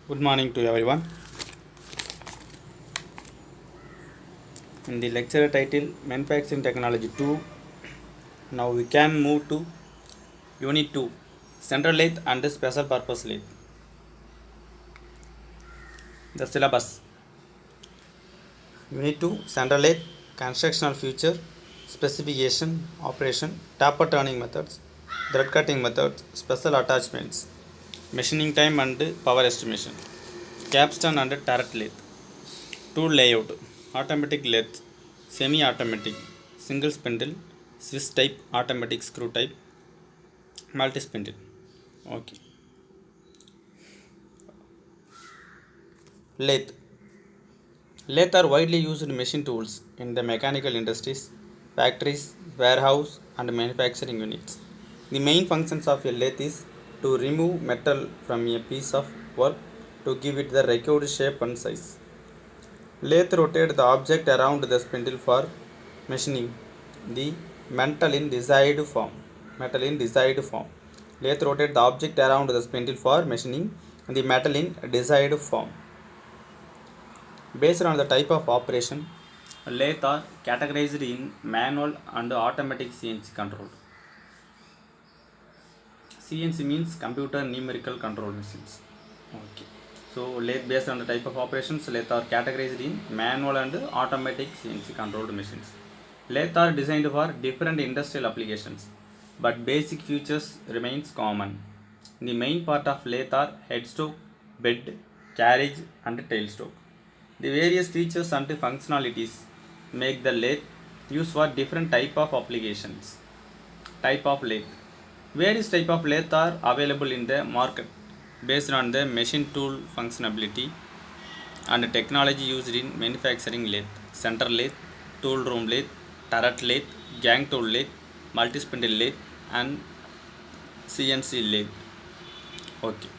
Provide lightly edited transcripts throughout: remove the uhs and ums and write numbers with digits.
Good morning to everyone. In the lecture title Manufacturing Technology 2, now we can move to Unit 2 Central Lathe and Special Purpose Lathe. The syllabus Unit 2 Central Lathe Constructional Feature Specification Operation Taper Turning Methods Thread Cutting Methods Special Attachments Machining Time and Power Estimation Capstan and Turret Lathe Tool Layout Automatic Lathe Semi Automatic Single Spindle Swiss type Automatic Screw type Multi Spindle. Okay. Lathe are widely used machine tools in the mechanical industries, factories, warehouse and manufacturing units. The main functions of a lathe is to remove metal from a piece of work to give it the required shape and size. Lathe rotate the object around the spindle for machining the metal in desired form. Lathe rotate the object around the spindle for machining the metal in desired form. Based on the type of operation, lathe are categorized in manual and automatic CNC controlled. CNC means computer numerical control machines. Okay. So lathe based on the type of operations, lathe are categorized in manual and automatic CNC controlled machines. Lathe are designed for different industrial applications, but basic features remains common. The main part of lathe are headstock, bed, carriage and tailstock. The various features and functionalities make the lathe used for different type of applications. Type of lathe. Various type of lathe are available in the market based on the machine tool functionality and technology used in manufacturing lathe. Center lathe, tool room lathe, turret lathe, gang tool lathe, multi-spindle lathe and CNC lathe. Okay.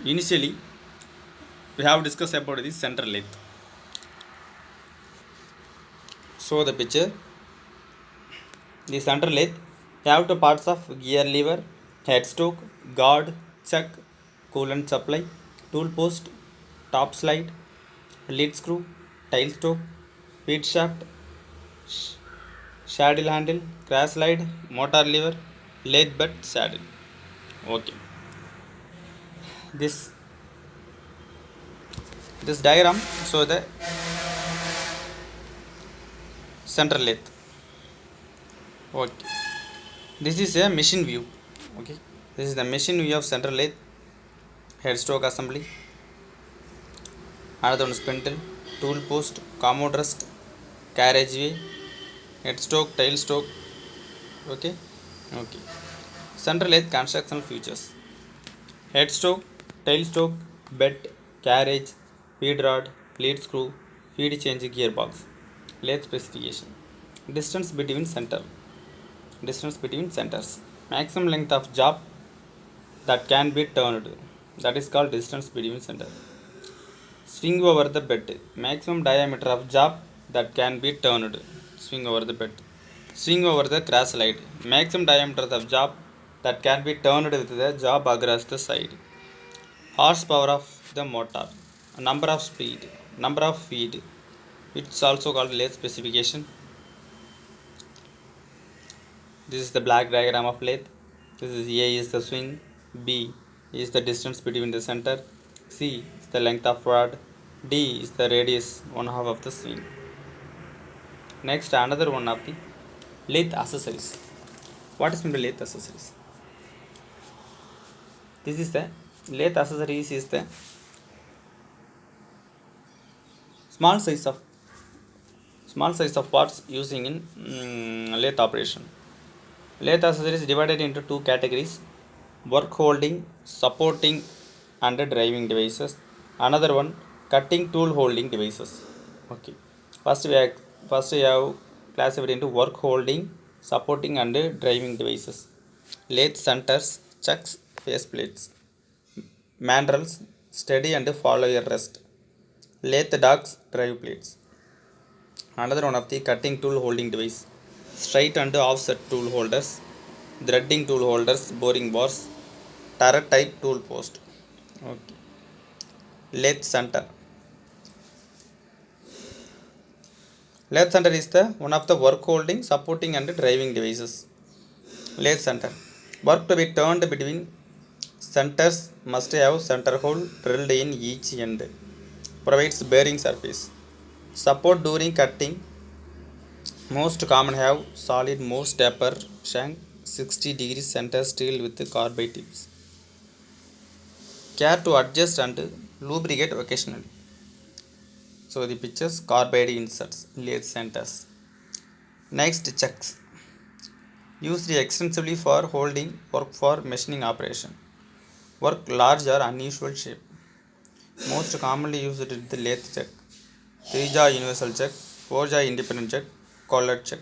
Initially, we have discussed about the center lathe. So the picture, the center lathe have two parts of gear lever, headstock, guard, chuck, coolant supply, tool post, top slide, lead screw, tailstock, feed shaft, saddle handle, crash slide, motor lever, lathe bed, saddle. Okay. This diagram show the center lathe. Okay. This is a machine view. Okay. This is the machine view of center lathe, headstock assembly, another one spindle, tool post, commode rest, carriageway, headstock, tailstock. Okay. Okay. Center lathe constructional features: headstock, tailstock, bed, carriage, feed rod, lead screw, feed change gearbox. Lathe specification: distance between centers, maximum length of job that can be turned, that is called distance between center. Swing over the bed, maximum diameter of job that can be turned, swing over the bed. Swing over the crash slide, maximum diameter of job that can be turned with the job across the side. Horsepower of the motor, number of speed, number of feet, it's also called lathe specification. This is the black diagram of lathe. This is A is the swing, B is the distance between the center, C is the length of rod, D is the radius, one half of the swing. Next, another one of the lathe accessories. What is meant by lathe accessories? This is the lathe accessories is the small size of parts using in lathe operation. Lathe accessories divided into two categories: work holding, supporting and driving devices. Another one, cutting tool holding devices. Okay. First we have classified into work holding, supporting and driving devices. Lathe centers, chucks, faceplates, mandrels, steady and follow your rest. Lathe docks, drive plates. Another one of the cutting tool holding device: straight and offset tool holders, threading tool holders, boring bars, turret type tool post. Okay. Lathe center. Lathe center is the one of the work holding, supporting and driving devices. Lathe center. Work to be turned between centers must have center hole drilled in each end. Provides bearing surface. Support during cutting. Most common have solid Morse taper shank 60 degrees center steel with carbide tips. Care to adjust and lubricate occasionally. So the pictures carbide inserts, lathe centers. Next, chucks. Used extensively for holding work for machining operation. Work large or unusual shape. Most commonly used is the lathe chuck, 3-jaw universal chuck, 4-jaw independent chuck, collet chuck.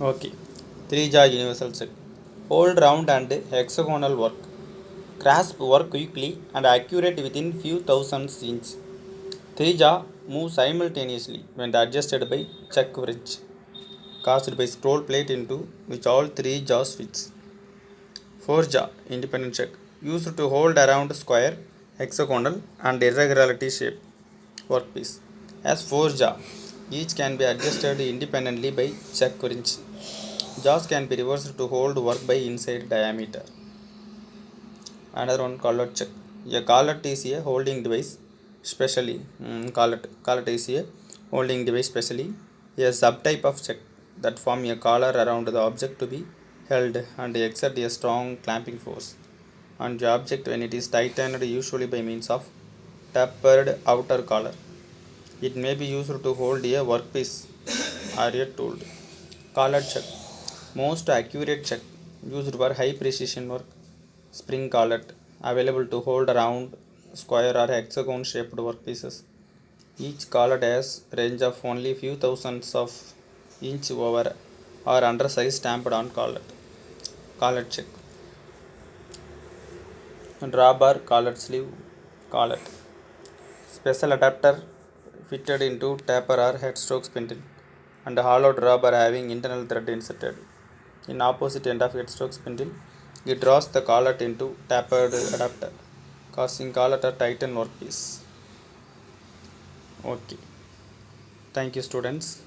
Okay, 3-jaw universal chuck. Hold round and hexagonal work. Grasp work quickly and accurate within few thousandths inch. 3-jaw move simultaneously when adjusted by chuck wrench, caused by scroll plate into which all 3 jaws fits. 4-jaw independent chuck used to hold around square, hexagonal and irregularity shape workpiece. As 4-jaw, each can be adjusted independently by chuck wrench. Jaws can be reversed to hold work by inside diameter. Another one, collet chuck. A collet is a holding device, specially collet is a holding device, specially a subtype of chuck that form a collar around the object to be held and exert a strong clamping force on the object when it is tightened, usually by means of tapered outer collar. It may be used to hold a workpiece or a tool. Collet chuck, most accurate chuck used for high precision work. Spring collet, available to hold around square or hexagon shaped workpieces. Each collet has range of only few thousandths of inch over or under size stamped on collet. Collet check. Drawbar collet sleeve collet. Special adapter fitted into taper or headstock spindle and hollow drawbar having internal thread inserted. In opposite end of headstock spindle, it draws the collet into tapered adapter, causing collet or tighten workpiece. Okay. Thank you, students.